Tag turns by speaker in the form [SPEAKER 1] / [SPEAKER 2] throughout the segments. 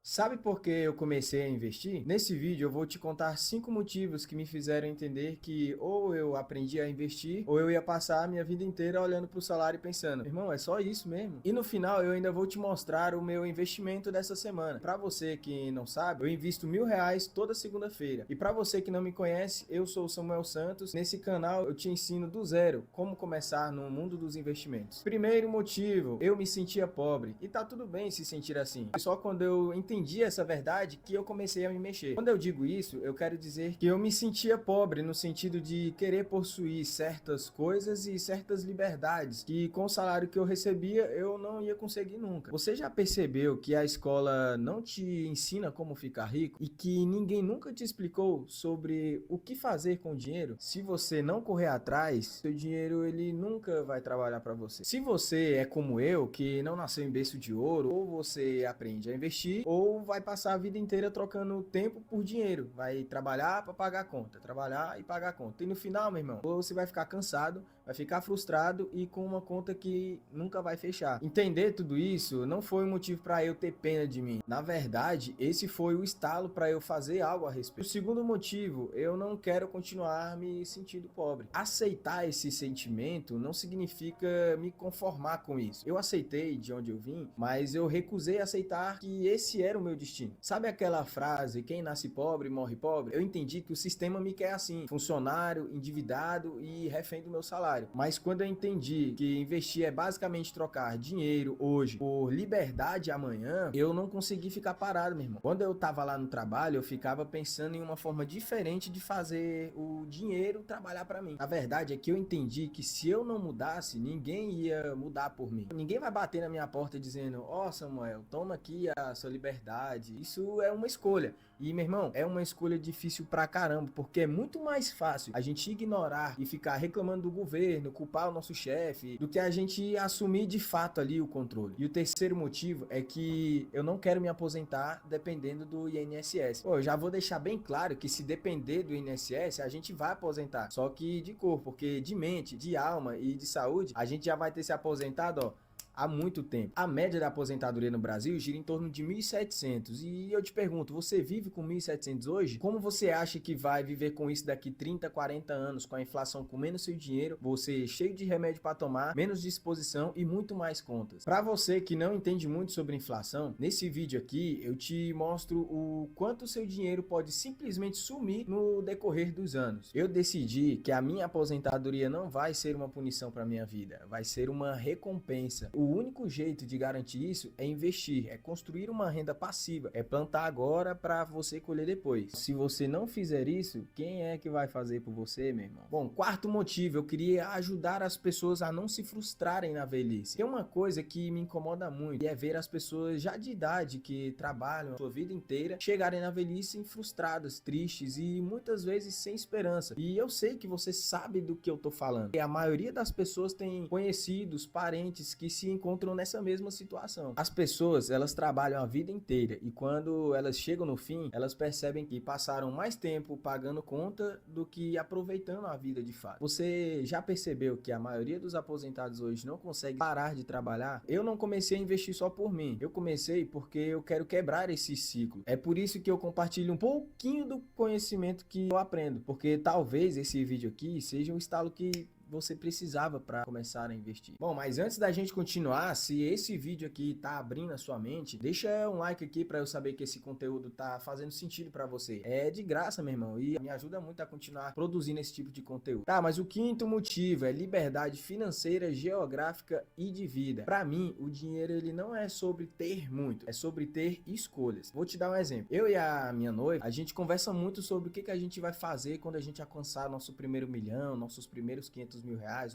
[SPEAKER 1] Sabe por que eu comecei a investir? Nesse vídeo eu vou te contar 5 motivos que me fizeram entender que ou eu aprendi a investir, ou eu ia passar a minha vida inteira olhando para o salário e pensando, irmão, é só isso mesmo? E no final eu ainda vou te mostrar o meu investimento dessa semana. Para você que não sabe, eu invisto R$ 1.000 toda segunda-feira. E para você que não me conhece, eu sou o Samuel Santos. Nesse canal eu te ensino do zero como começar no mundo dos investimentos. Primeiro motivo, eu me sentia pobre. E tá tudo bem se sentir assim. Só quando eu entendi essa verdade que eu comecei a me mexer. Quando eu digo isso, eu quero dizer que eu me sentia pobre no sentido de querer possuir certas coisas e certas liberdades que com o salário que eu recebia eu não ia conseguir nunca. Você já percebeu que a escola não te ensina como ficar rico e que ninguém nunca te explicou sobre o que fazer com o dinheiro? Se você não correr atrás, seu dinheiro ele nunca vai trabalhar para você. Se você é como eu, que não nasceu em berço de ouro, ou você aprende a investir, ou vai passar a vida inteira trocando tempo por dinheiro. Vai trabalhar para pagar a conta, trabalhar e pagar a conta. E no final, meu irmão, ou você vai ficar cansado, vai ficar frustrado e com uma conta que nunca vai fechar. Entender tudo isso não foi um motivo para eu ter pena de mim. Na verdade, esse foi o estalo para eu fazer algo a respeito. O segundo motivo, eu não quero continuar me sentindo pobre. Aceitar esse sentimento não significa me conformar com isso. Eu aceitei de onde eu vim, mas eu recusei aceitar que esse era o meu destino. Sabe aquela frase, quem nasce pobre morre pobre? Eu entendi que o sistema me quer assim, funcionário, endividado e refém do meu salário. Mas quando eu entendi que investir é basicamente trocar dinheiro hoje por liberdade amanhã, eu não consegui ficar parado, meu irmão. Quando eu tava lá no trabalho, eu ficava pensando em uma forma diferente de fazer o dinheiro trabalhar para mim. A verdade é que eu entendi que se eu não mudasse, ninguém ia mudar por mim. Ninguém vai bater na minha porta dizendo, ó, Samuel, toma aqui a sua liberdade. Isso é uma escolha. E, meu irmão, é uma escolha difícil pra caramba, porque é muito mais fácil a gente ignorar e ficar reclamando do governo, culpar o nosso chefe, do que a gente assumir de fato ali o controle. E o terceiro motivo é que eu não quero me aposentar dependendo do INSS. Pô, eu já vou deixar bem claro que se depender do INSS, a gente vai aposentar. Só que de cor, porque de mente, de alma e de saúde, a gente já vai ter se aposentado, ó, há muito tempo. A média da aposentadoria no Brasil gira em torno de 1.700. E eu te pergunto, você vive com 1.700 hoje? Como você acha que vai viver com isso daqui 30, 40 anos, com a inflação comendo seu dinheiro, você cheio de remédio para tomar, menos disposição e muito mais contas? Para você que não entende muito sobre inflação, nesse vídeo aqui eu te mostro o quanto seu dinheiro pode simplesmente sumir no decorrer dos anos. Eu decidi que a minha aposentadoria não vai ser uma punição para minha vida, vai ser uma recompensa. O único jeito de garantir isso é investir, é construir uma renda passiva, é plantar agora para você colher depois. Se você não fizer isso, quem é que vai fazer por você, meu irmão? Bom, quarto motivo, eu queria ajudar as pessoas a não se frustrarem na velhice. Tem uma coisa que me incomoda muito, e é ver as pessoas já de idade que trabalham a sua vida inteira chegarem na velhice frustradas, tristes e muitas vezes sem esperança. E eu sei que você sabe do que eu tô falando. E a maioria das pessoas tem conhecidos, parentes que se encontram nessa mesma situação. As pessoas, elas trabalham a vida inteira e quando elas chegam no fim, elas percebem que passaram mais tempo pagando conta do que aproveitando a vida de fato. Você já percebeu que a maioria dos aposentados hoje não consegue parar de trabalhar? Eu não comecei a investir só por mim. Eu comecei porque eu quero quebrar esse ciclo. É por isso que eu compartilho um pouquinho do conhecimento que eu aprendo, porque talvez esse vídeo aqui seja um estalo que você precisava para começar a investir. Bom, mas antes da gente continuar, se esse vídeo aqui tá abrindo a sua mente, deixa um like aqui para eu saber que esse conteúdo tá fazendo sentido para você. É de graça, meu irmão, e me ajuda muito a continuar produzindo esse tipo de conteúdo. Tá, mas o quinto motivo é liberdade financeira, geográfica e de vida. Para mim, o dinheiro ele não é sobre ter muito, é sobre ter escolhas. Vou te dar um exemplo. Eu e a minha noiva, a gente conversa muito sobre o que a gente vai fazer quando a gente alcançar nosso primeiro milhão, nossos primeiros R$ 500.000.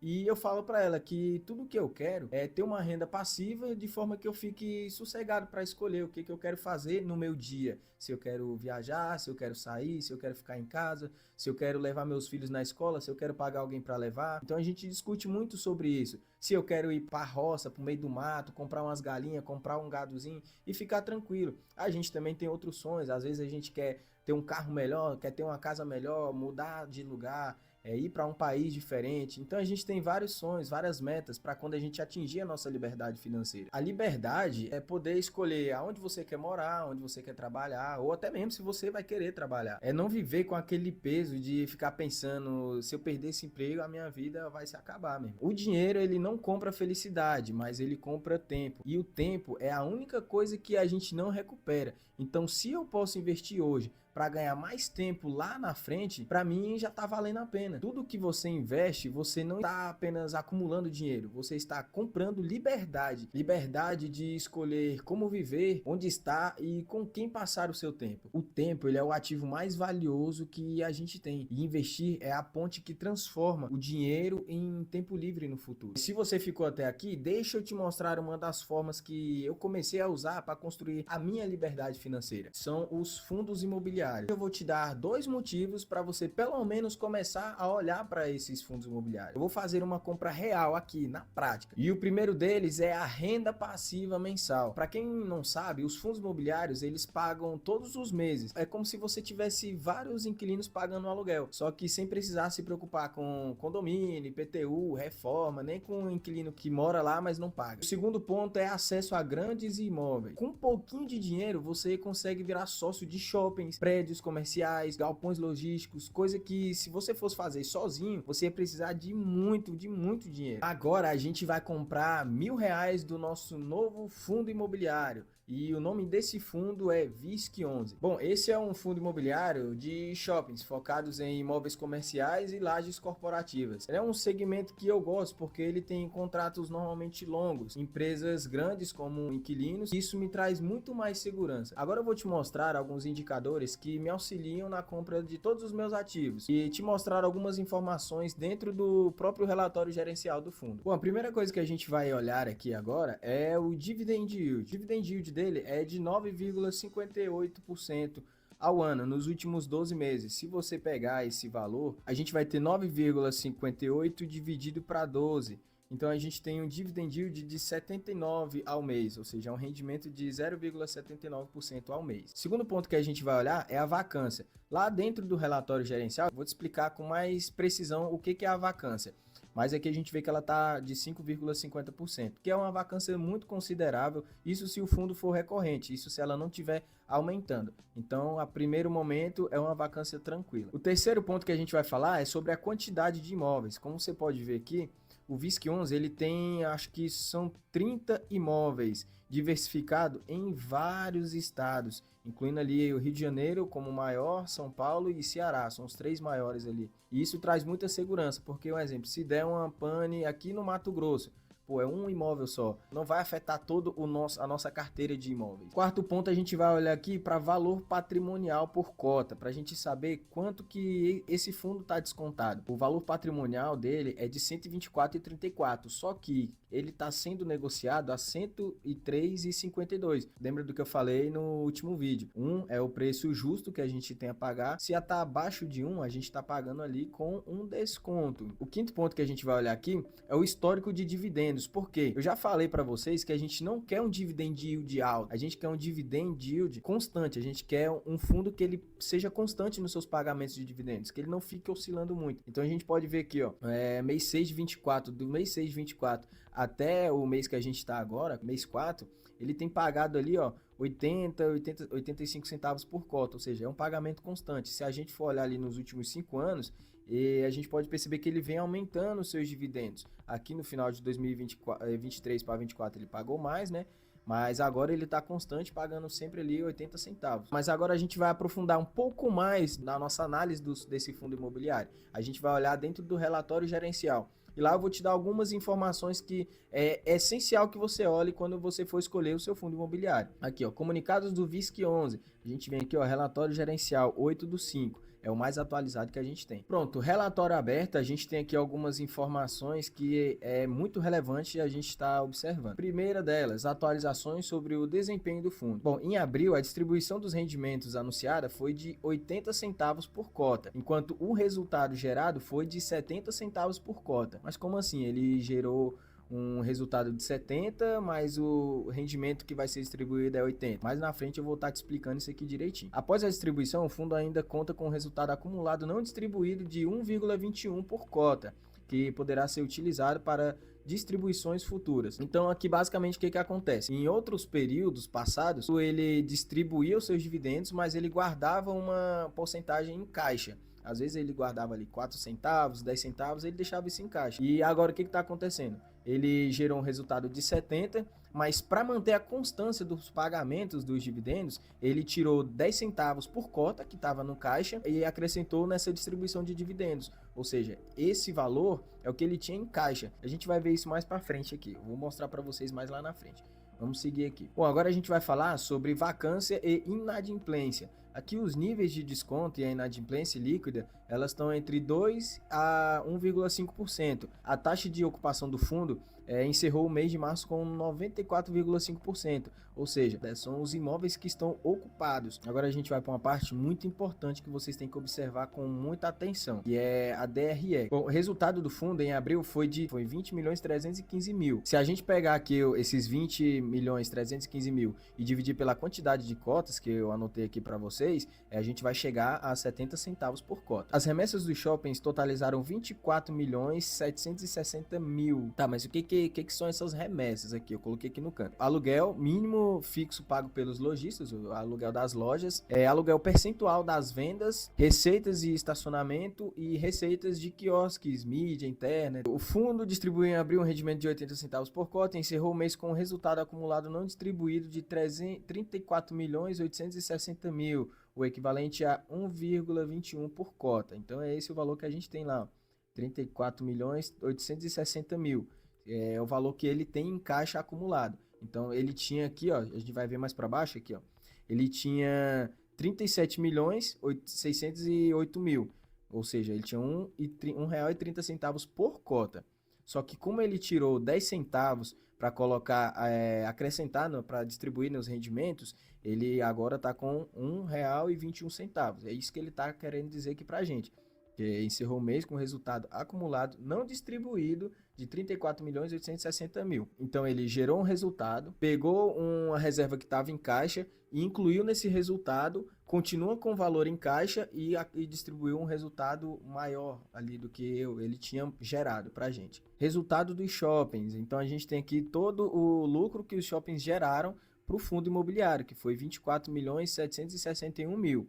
[SPEAKER 1] E eu falo para ela que tudo que eu quero é ter uma renda passiva de forma que eu fique sossegado para escolher o que eu quero fazer no meu dia. Se eu quero viajar, se eu quero sair, se eu quero ficar em casa, se eu quero levar meus filhos na escola, se eu quero pagar alguém para levar. Então a gente discute muito sobre isso. Se eu quero ir para a roça, para o meio do mato, comprar umas galinhas, comprar um gadozinho e ficar tranquilo. A gente também tem outros sonhos. Às vezes a gente quer ter um carro melhor, quer ter uma casa melhor, mudar de lugar, é ir para um país diferente. Então a gente tem vários sonhos, várias metas para quando a gente atingir a nossa liberdade financeira. A liberdade é poder escolher aonde você quer morar, onde você quer trabalhar, ou até mesmo se você vai querer trabalhar. É não viver com aquele peso de ficar pensando, se eu perder esse emprego, a minha vida vai se acabar mesmo. O dinheiro, ele não compra felicidade, mas ele compra tempo. E o tempo é a única coisa que a gente não recupera. Então, se eu posso investir hoje para ganhar mais tempo lá na frente, para mim já tá valendo a pena. Tudo que você investe, você não está apenas acumulando dinheiro, você está comprando liberdade. Liberdade de escolher como viver, onde está e com quem passar o seu tempo. O tempo, ele é o ativo mais valioso que a gente tem. E investir é a ponte que transforma o dinheiro em tempo livre no futuro. Se você ficou até aqui, deixa eu te mostrar uma das formas que eu comecei a usar para construir a minha liberdade financeira. São os fundos imobiliários. Eu vou te dar 2 motivos para você pelo menos começar a olhar para esses fundos imobiliários. Eu vou fazer uma compra real aqui na prática. E o primeiro deles é a renda passiva mensal. Para quem não sabe, os fundos imobiliários, eles pagam todos os meses. É como se você tivesse vários inquilinos pagando um aluguel, só que sem precisar se preocupar com condomínio, IPTU, reforma, nem com o inquilino que mora lá, mas não paga. O segundo ponto é acesso a grandes imóveis. Com um pouquinho de dinheiro, você consegue virar sócio de shoppings, prédios comerciais, galpões logísticos, coisa que se você fosse fazer sozinho, você ia precisar de muito dinheiro. Agora a gente vai comprar R$1.000 do nosso novo fundo imobiliário. E o nome desse fundo é VISC11. Bom, esse é um fundo imobiliário de shoppings focados em imóveis comerciais e lajes corporativas. É um segmento que eu gosto porque ele tem contratos normalmente longos, empresas grandes como inquilinos, e isso me traz muito mais segurança. Agora eu vou te mostrar alguns indicadores que me auxiliam na compra de todos os meus ativos e te mostrar algumas informações dentro do próprio relatório gerencial do fundo. Bom, a primeira coisa que a gente vai olhar aqui agora é o Dividend Yield. O Dividend Yield dele é de 9,58% ao ano, nos últimos 12 meses. Se você pegar esse valor, a gente vai ter 9,58 dividido para 12. Então a gente tem um dividend yield de 79 ao mês, ou seja, um rendimento de 0,79% ao mês. Segundo ponto que a gente vai olhar é a vacância. Lá dentro do relatório gerencial, vou te explicar com mais precisão o que é a vacância. Mas aqui a gente vê que ela está de 5,50%, que é uma vacância muito considerável, isso se o fundo for recorrente, isso se ela não estiver aumentando. Então, a primeiro momento, é uma vacância tranquila. O terceiro ponto que a gente vai falar é sobre a quantidade de imóveis. Como você pode ver aqui, o VISC11 ele tem, acho que são 30 imóveis diversificados em vários estados, incluindo ali o Rio de Janeiro como maior, São Paulo e Ceará, são os 3 maiores ali. E isso traz muita segurança, porque, um exemplo, se der uma pane aqui no Mato Grosso, pô, é um imóvel só, não vai afetar todo a nossa carteira de imóveis. Quarto ponto, a gente vai olhar aqui para valor patrimonial por cota, para a gente saber quanto que esse fundo está descontado. O valor patrimonial dele é de 124,34, só que ele está sendo negociado a 103,52. Lembra do que eu falei no último vídeo? 1 é o preço justo que a gente tem a pagar. Se está abaixo de 1, a gente está pagando ali com um desconto. O quinto ponto que a gente vai olhar aqui é o histórico de dividendos. Por quê? Eu já falei para vocês que a gente não quer um dividend yield alto, a gente quer um dividend yield constante, a gente quer um fundo que ele seja constante nos seus pagamentos de dividendos, que ele não fique oscilando muito. Então a gente pode ver aqui, ó, mês 6 de 24, do mês 6 de 24 até o mês que a gente está agora, mês 4, ele tem pagado ali, ó, 85 centavos por cota, ou seja, é um pagamento constante. Se a gente for olhar ali nos últimos 5 anos, a gente pode perceber que ele vem aumentando os seus dividendos. Aqui no final de 2023 para 2024 ele pagou mais, né? Mas agora ele está constante, pagando sempre ali 80 centavos. Mas agora a gente vai aprofundar um pouco mais na nossa análise desse fundo imobiliário. A gente vai olhar dentro do relatório gerencial. E lá eu vou te dar algumas informações que é essencial que você olhe quando você for escolher o seu fundo imobiliário. Aqui, ó, comunicados do VISC11. A gente vem aqui, ó, relatório gerencial 8/5. É o mais atualizado que a gente tem. Pronto, relatório aberto, a gente tem aqui algumas informações que é muito relevante e a gente está observando. Primeira delas, atualizações sobre o desempenho do fundo. Bom, em abril, a distribuição dos rendimentos anunciada foi de 80 centavos por cota, enquanto o resultado gerado foi de 70 centavos por cota. Mas como assim? Ele gerou um resultado de 70, mas o rendimento que vai ser distribuído é 80. Mais na frente eu vou estar te explicando isso aqui direitinho. Após a distribuição, o fundo ainda conta com um resultado acumulado não distribuído de 1,21 por cota, que poderá ser utilizado para distribuições futuras. Então aqui basicamente o que acontece? Em outros períodos passados, ele distribuía os seus dividendos, mas ele guardava uma porcentagem em caixa. Às vezes ele guardava ali 4 centavos, 10 centavos, ele deixava isso em caixa. E agora o que está acontecendo? Ele gerou um resultado de 70, mas para manter a constância dos pagamentos dos dividendos, ele tirou 10 centavos por cota que estava no caixa e acrescentou nessa distribuição de dividendos. Ou seja, esse valor é o que ele tinha em caixa. A gente vai ver isso mais para frente aqui. Eu vou mostrar para vocês mais lá na frente. Vamos seguir aqui. Bom, agora a gente vai falar sobre vacância e inadimplência. Aqui os níveis de desconto e a inadimplência líquida, elas estão entre 2 a 1,5%. A taxa de ocupação do fundo encerrou o mês de março com 94,5%, ou seja, são os imóveis que estão ocupados. Agora a gente vai para uma parte muito importante que vocês têm que observar com muita atenção, que é a DRE. Bom, o resultado do fundo em abril foi 20 milhões 315 mil. Se a gente pegar aqui esses 20 milhões 315 mil e dividir pela quantidade de cotas que eu anotei aqui para vocês, a gente vai chegar a 70 centavos por cota. As remessas dos shoppings totalizaram 24 milhões 760 mil. Tá, mas o que são essas remessas aqui? Eu coloquei aqui no canto. Aluguel mínimo fixo pago pelos lojistas, o aluguel das lojas, aluguel percentual das vendas, receitas e estacionamento e receitas de quiosques, mídia interna. O fundo distribuiu em abril um rendimento de 80 centavos por cota e encerrou o mês com um resultado acumulado não distribuído de 34 milhões 860 mil, o equivalente a 1,21 por cota. Então é esse o valor que a gente tem lá, 34 milhões 860 mil. É o valor que ele tem em caixa acumulado. Então ele tinha aqui, ó, a gente vai ver mais para baixo aqui, ó. Ele tinha 37 milhões 608 mil, ou seja, ele tinha R$1,30 por cota. Só que como ele tirou 10 centavos para colocar, acrescentar para distribuir nos rendimentos, ele agora está com R$1,21. É isso que ele está querendo dizer aqui para a gente. Que encerrou o mês com resultado acumulado não distribuído de 34 milhões 860 mil. Então ele gerou um resultado, pegou uma reserva que estava em caixa e incluiu nesse resultado, continua com o valor em caixa e distribuiu um resultado maior ali do que ele tinha gerado para a gente. Resultado dos shoppings. Então a gente tem aqui todo o lucro que os shoppings geraram para o fundo imobiliário, que foi 24 milhões 761 mil.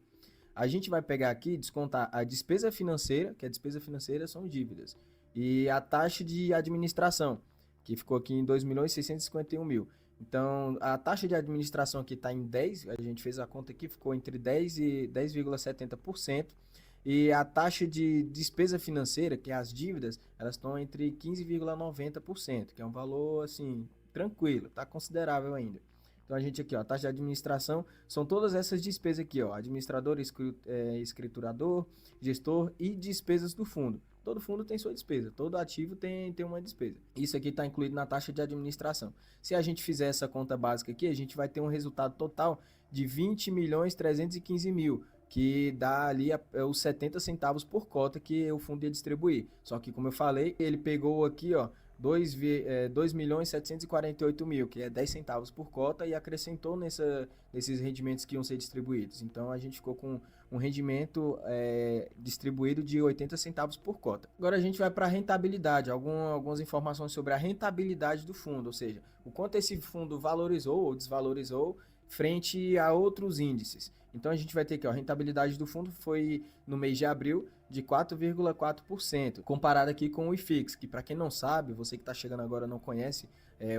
[SPEAKER 1] A gente vai pegar aqui e descontar a despesa financeira, que a despesa financeira são dívidas, e a taxa de administração, que ficou aqui em 2 milhões 651 mil. Então, a taxa de administração aqui está em 10, a gente fez a conta aqui, ficou entre 10 e 10,70%, e a taxa de despesa financeira, que é as dívidas, elas estão entre 15,90%, que é um valor, assim, tranquilo, está considerável ainda. Então a gente aqui, ó, taxa de administração, são todas essas despesas aqui, ó, administrador, escriturador, gestor e despesas do fundo. Todo fundo tem sua despesa, todo ativo tem uma despesa. Isso aqui está incluído na taxa de administração. Se a gente fizer essa conta básica aqui, a gente vai ter um resultado total de 20 milhões 315 mil, que dá ali os 70 centavos por cota que o fundo ia distribuir. Só que, como eu falei, ele pegou aqui, ó, 2 milhões 748 mil, que é 10 centavos por cota, e acrescentou nesses rendimentos que iam ser distribuídos. Então a gente ficou com um rendimento distribuído de 80 centavos por cota. Agora a gente vai para a rentabilidade, algumas informações sobre a rentabilidade do fundo, ou seja, o quanto esse fundo valorizou ou desvalorizou frente a outros índices. Então a gente vai ter aqui, ó, a rentabilidade do fundo foi no mês de abril de 4,4%, comparado aqui com o IFIX, que para quem não sabe, você que está chegando agora não conhece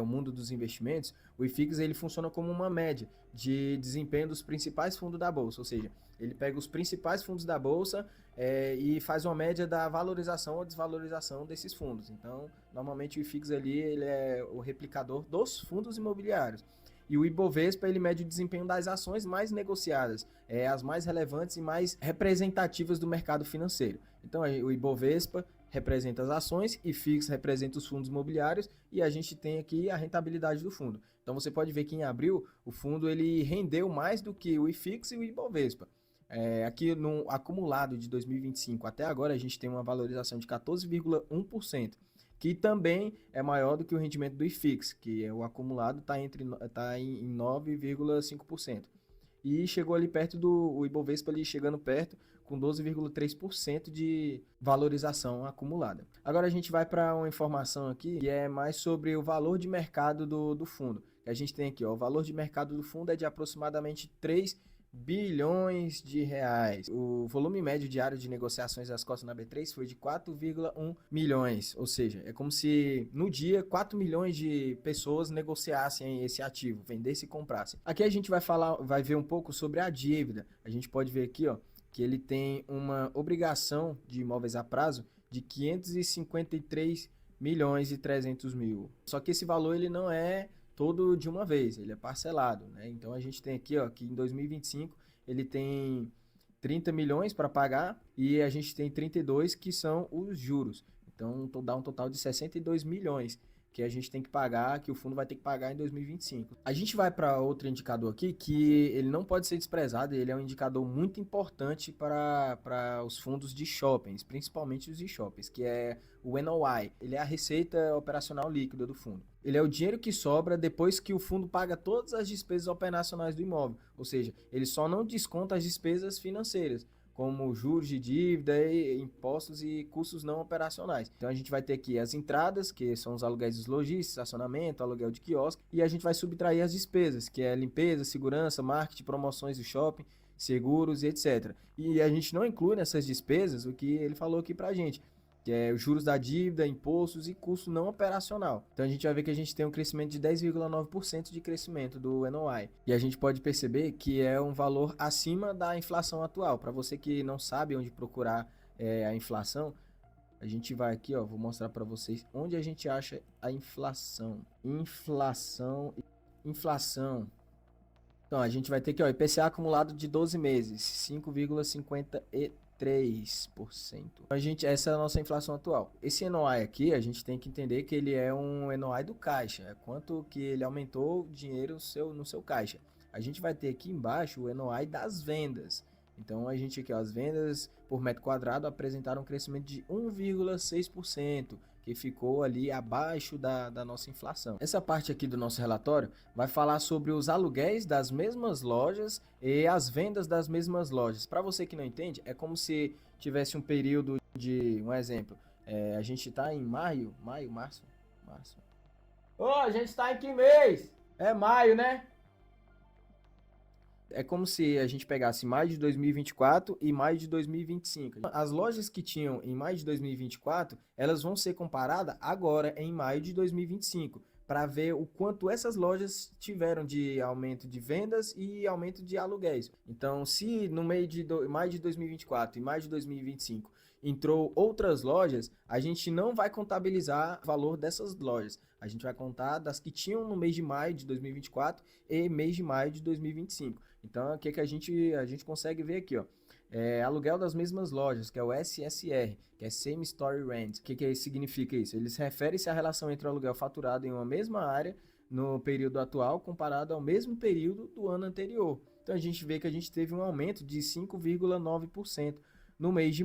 [SPEAKER 1] o mundo dos investimentos, o IFIX ele funciona como uma média de desempenho dos principais fundos da bolsa, ou seja, ele pega os principais fundos da bolsa e faz uma média da valorização ou desvalorização desses fundos. Então, normalmente o IFIX ali ele é o replicador dos fundos imobiliários. E o Ibovespa, ele mede o desempenho das ações mais negociadas, as mais relevantes e mais representativas do mercado financeiro. Então, o Ibovespa representa as ações, IFIX representa os fundos imobiliários e a gente tem aqui a rentabilidade do fundo. Então, você pode ver que em abril, o fundo ele rendeu mais do que o IFIX e o Ibovespa. Aqui no acumulado de 2025 até agora, a gente tem uma valorização de 14,1%. que também é maior do que o rendimento do IFIX, que é o acumulado está em 9,5%. E chegou ali perto o Ibovespa ali chegando perto com 12,3% de valorização acumulada. Agora a gente vai para uma informação aqui que é mais sobre o valor de mercado do fundo. A gente tem aqui, ó, o valor de mercado do fundo é de aproximadamente 3 bilhões de reais. O volume médio diário de negociações das cotas na B3 foi de 4,1 milhões, ou seja, é como se no dia 4 milhões de pessoas negociassem esse ativo, vendessem e comprassem. Aqui a gente vai ver um pouco sobre a dívida. A gente pode ver aqui, ó, que ele tem uma obrigação de imóveis a prazo de 553 milhões e 300 mil. Só que esse valor ele não é todo de uma vez, ele é parcelado, né? Então a gente tem aqui, ó, que em 2025 ele tem 30 milhões para pagar e a gente tem 32 que são os juros. Então dá um total de 62 milhões que a gente tem que pagar, que o fundo vai ter que pagar em 2025. A gente vai para outro indicador aqui que ele não pode ser desprezado, ele é um indicador muito importante para os fundos de shoppings, principalmente os de shoppings, que é o NOI. Ele é a receita operacional líquida do fundo. Ele é o dinheiro que sobra depois que o fundo paga todas as despesas operacionais do imóvel, ou seja, ele só não desconta as despesas financeiras, como juros de dívida, impostos e custos não operacionais. Então a gente vai ter aqui as entradas, que são os aluguéis dos lojistas, estacionamento, aluguel de quiosque, e a gente vai subtrair as despesas, que é limpeza, segurança, marketing, promoções do shopping, seguros e etc. E a gente não inclui nessas despesas o que ele falou aqui pra gente, que é os juros da dívida, impostos e custo não operacional. Então a gente vai ver que a gente tem um crescimento de 10,9% de crescimento do NOI. E a gente pode perceber que é um valor acima da inflação atual. Para você que não sabe onde procurar a inflação, a gente vai aqui, ó, vou mostrar para vocês onde a gente acha a inflação. Inflação. Então a gente vai ter aqui, ó, IPCA acumulado de 12 meses, 5,53%. Essa é a nossa inflação atual. Esse NOI aqui, a gente tem que entender que ele é um NOI do caixa, é quanto que ele aumentou o dinheiro no seu caixa. A gente vai ter aqui embaixo o NOI das vendas. Então a gente aqui, ó, as vendas por metro quadrado apresentaram um crescimento de 1,6%, que ficou ali abaixo da nossa inflação. Essa parte aqui do nosso relatório vai falar sobre os aluguéis das mesmas lojas e as vendas das mesmas lojas. Para você que não entende, é como se tivesse um período de, um exemplo, a gente está em março. A gente está em que mês? É maio, né? É como se a gente pegasse maio de 2024 e maio de 2025. As lojas que tinham em maio de 2024, elas vão ser comparadas agora em maio de 2025, para ver o quanto essas lojas tiveram de aumento de vendas e aumento de aluguéis. Então, se no meio de maio de 2024 e maio de 2025 entrou outras lojas, a gente não vai contabilizar o valor dessas lojas. A gente vai contar das que tinham no mês de maio de 2024 e mês de maio de 2025. Então, o que a gente consegue ver aqui, ó? Aluguel das mesmas lojas, que é o SSR, que é Same Story Rent. O que significa isso? Eles referem-se à relação entre o aluguel faturado em uma mesma área no período atual comparado ao mesmo período do ano anterior. Então, a gente vê que a gente teve um aumento de 5,9% no mês de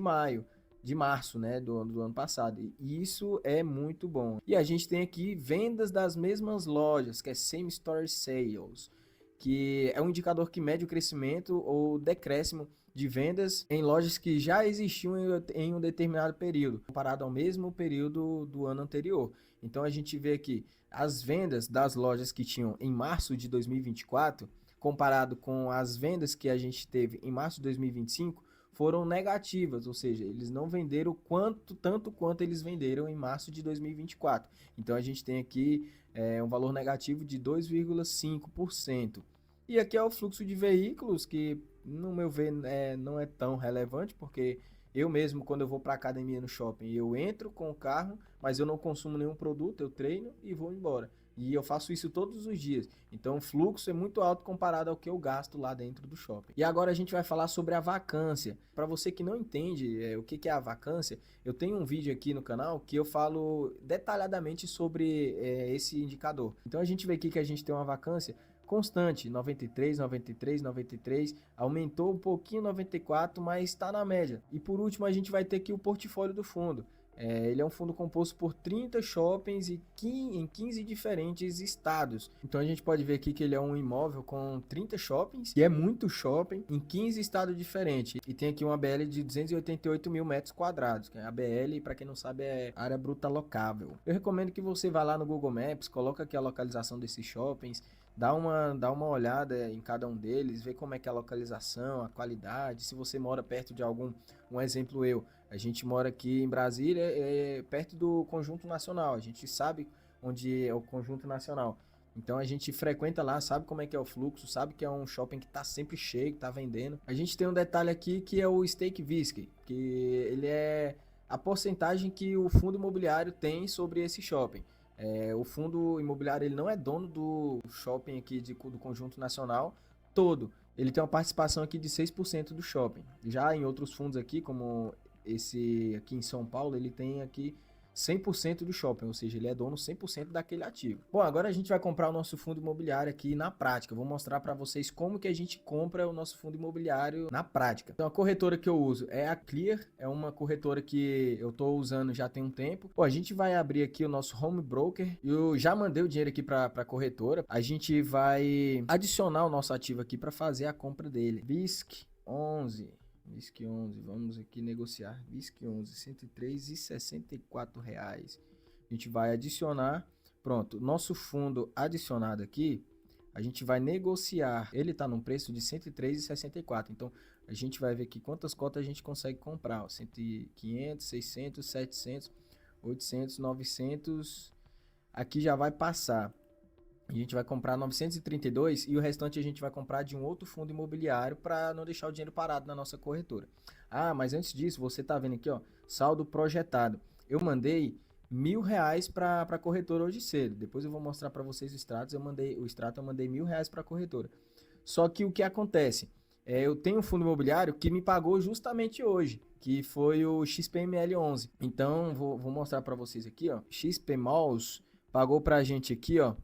[SPEAKER 1] março, né, do ano passado. E isso é muito bom. E a gente tem aqui vendas das mesmas lojas, que é Same Store Sales, que é um indicador que mede o crescimento ou decréscimo de vendas em lojas que já existiam em um determinado período, comparado ao mesmo período do ano anterior. Então a gente vê aqui as vendas das lojas que tinham em março de 2024, comparado com as vendas que a gente teve em março de 2025, foram negativas, ou seja, eles não venderam tanto quanto eles venderam em março de 2024. Então a gente tem aqui um valor negativo de 2,5%. E aqui é o fluxo de veículos, que no meu ver não é tão relevante, porque eu mesmo, quando eu vou para a academia no shopping, eu entro com o carro, mas eu não consumo nenhum produto, eu treino e vou embora. E eu faço isso todos os dias. Então o fluxo é muito alto comparado ao que eu gasto lá dentro do shopping. E agora a gente vai falar sobre a vacância. Para você que não entende o que é a vacância, eu tenho um vídeo aqui no canal que eu falo detalhadamente sobre esse indicador. Então a gente vê aqui que a gente tem uma vacância constante, 93, 93, 93, aumentou um pouquinho 94, mas está na média. E por último a gente vai ter aqui o portfólio do fundo, Ele é um fundo composto por 30 shoppings em 15 diferentes estados. Então a gente pode ver aqui que ele é um imóvel com 30 shoppings, que é muito shopping, em 15 estados diferentes. E tem aqui uma ABL de 288 mil metros quadrados. A ABL, para quem não sabe, é área bruta locável. Eu recomendo que você vá lá no Google Maps, coloca aqui a localização desses shoppings, dá uma olhada em cada um deles, vê como é que é a localização, a qualidade, se você mora perto de um exemplo a gente mora aqui em Brasília, perto do Conjunto Nacional, a gente sabe onde é o Conjunto Nacional, então a gente frequenta lá, sabe como é que é o fluxo, sabe que é um shopping que tá sempre cheio, que tá vendendo. A gente tem um detalhe aqui que é o stake VISC, que ele é a porcentagem que o fundo imobiliário tem sobre esse shopping. O fundo imobiliário ele não é dono do shopping aqui do Conjunto Nacional todo. Ele tem uma participação aqui de 6% do shopping. Já em outros fundos aqui, como esse aqui em São Paulo, ele tem aqui 100% do shopping, ou seja, ele é dono 100% daquele ativo. Bom, agora a gente vai comprar o nosso fundo imobiliário aqui na prática. Eu vou mostrar para vocês como que a gente compra o nosso fundo imobiliário na prática. Então, a corretora que eu uso é a Clear, é uma corretora que eu estou usando já tem um tempo. Bom, a gente vai abrir aqui o nosso home broker. Eu já mandei o dinheiro aqui para a corretora. A gente vai adicionar o nosso ativo aqui para fazer a compra dele. BISC11. VISC 11, vamos aqui negociar. VISC 11, R$103,64. A gente vai adicionar. Pronto, nosso fundo adicionado aqui, a gente vai negociar. Ele está num preço de R$103,64. Então, a gente vai ver aqui quantas cotas a gente consegue comprar. Ó, 500, 600, 700, 800, 900. Aqui já vai passar. A gente vai comprar 932 e o restante a gente vai comprar de um outro fundo imobiliário para não deixar o dinheiro parado na nossa corretora. Ah, mas antes disso, você tá vendo aqui, ó, saldo projetado. Eu mandei R$1.000 para a corretora hoje cedo. Depois eu vou mostrar para vocês os extratos. Eu mandei R$1.000 para a corretora. Só que o que acontece? Eu tenho um fundo imobiliário que me pagou justamente hoje, que foi o XPML11. Então, vou mostrar para vocês aqui, ó. XPMOls pagou para a gente aqui, ó.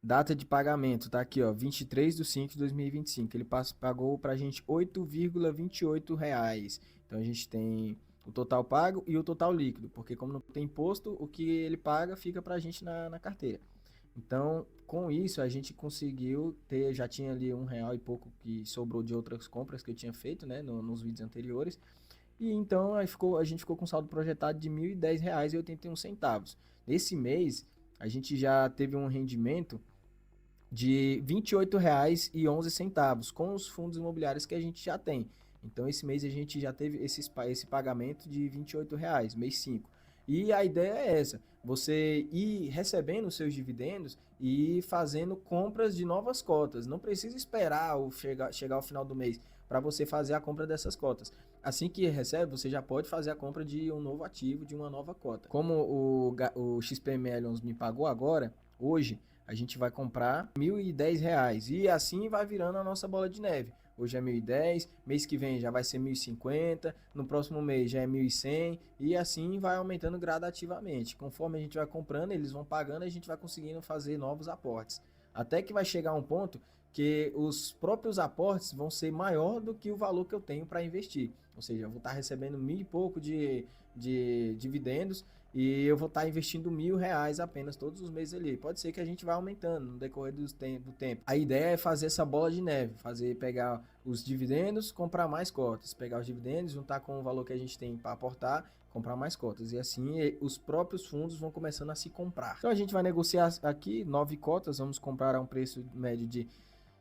[SPEAKER 1] Data de pagamento, tá aqui, ó, 23/5/2025. Ele pagou pra gente R$8,28. Então a gente tem o total pago e o total líquido, porque como não tem imposto, o que ele paga fica pra gente na carteira. Então, com isso, a gente conseguiu ter, já tinha ali R$1 e pouco que sobrou de outras compras que eu tinha feito, né, nos vídeos anteriores. E então a gente ficou com saldo projetado de R$1.010,81. Nesse mês, a gente já teve um rendimento de R$28,11 com os fundos imobiliários que a gente já tem. Então esse mês a gente já teve esse pagamento de R$28, mês 5. E a ideia é essa, você ir recebendo os seus dividendos e ir fazendo compras de novas cotas. Não precisa esperar chegar ao final do mês para você fazer a compra dessas cotas. Assim que recebe, você já pode fazer a compra de um novo ativo, de uma nova cota. Como o XPML11 me pagou agora, hoje, a gente vai comprar R$1.010 e assim vai virando a nossa bola de neve. Hoje é 1.010, mês que vem já vai ser 1.050, no próximo mês já é 1.100 e assim vai aumentando gradativamente. Conforme a gente vai comprando, eles vão pagando e a gente vai conseguindo fazer novos aportes. Até que vai chegar um ponto que os próprios aportes vão ser maior do que o valor que eu tenho para investir. Ou seja, eu vou estar recebendo 1.000 e pouco de dividendos e eu vou estar investindo R$1.000 apenas todos os meses ali. Pode ser que a gente vá aumentando no decorrer do tempo. A ideia é fazer essa bola de neve, pegar os dividendos, comprar mais cotas, pegar os dividendos, juntar com o valor que a gente tem para aportar, comprar mais cotas. E assim os próprios fundos vão começando a se comprar. Então a gente vai negociar aqui 9 cotas, vamos comprar a um preço médio de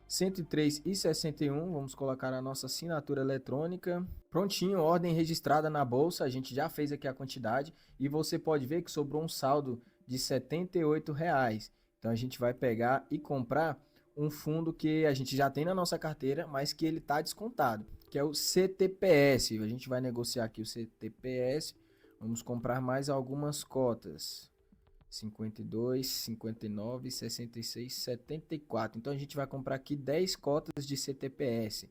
[SPEAKER 1] R$103,61, vamos colocar a nossa assinatura eletrônica. Prontinho, ordem registrada na bolsa, a gente já fez aqui a quantidade e você pode ver que sobrou um saldo de R$78. Então a gente vai pegar e comprar um fundo que a gente já tem na nossa carteira, mas que ele está descontado, que é o CTPS. A gente vai negociar aqui o CTPS, vamos comprar mais algumas cotas. 52, 59, 66, 74. Então a gente vai comprar aqui 10 cotas de CTPS.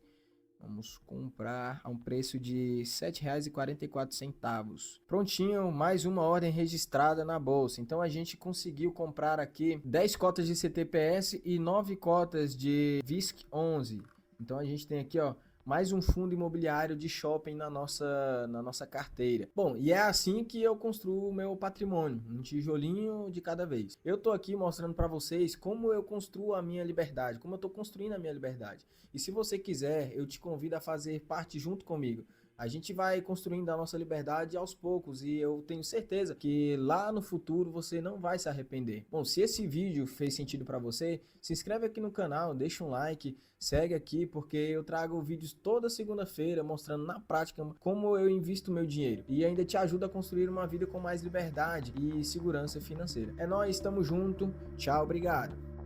[SPEAKER 1] Vamos comprar a um preço de R$ 7,44. Prontinho, mais uma ordem registrada na bolsa. Então a gente conseguiu comprar aqui 10 cotas de CTPS e 9 cotas de VISC 11. Então a gente tem aqui, ó, mais um fundo imobiliário de shopping na nossa carteira. Bom, e é assim que eu construo o meu patrimônio, um tijolinho de cada vez. Eu tô aqui mostrando para vocês como eu construo a minha liberdade, como eu tô construindo a minha liberdade. E se você quiser, eu te convido a fazer parte junto comigo. A gente vai construindo a nossa liberdade aos poucos e eu tenho certeza que lá no futuro você não vai se arrepender. Bom, se esse vídeo fez sentido para você, se inscreve aqui no canal, deixa um like, segue aqui porque eu trago vídeos toda segunda-feira mostrando na prática como eu invisto meu dinheiro e ainda te ajuda a construir uma vida com mais liberdade e segurança financeira. É nóis, tamo junto, tchau, obrigado.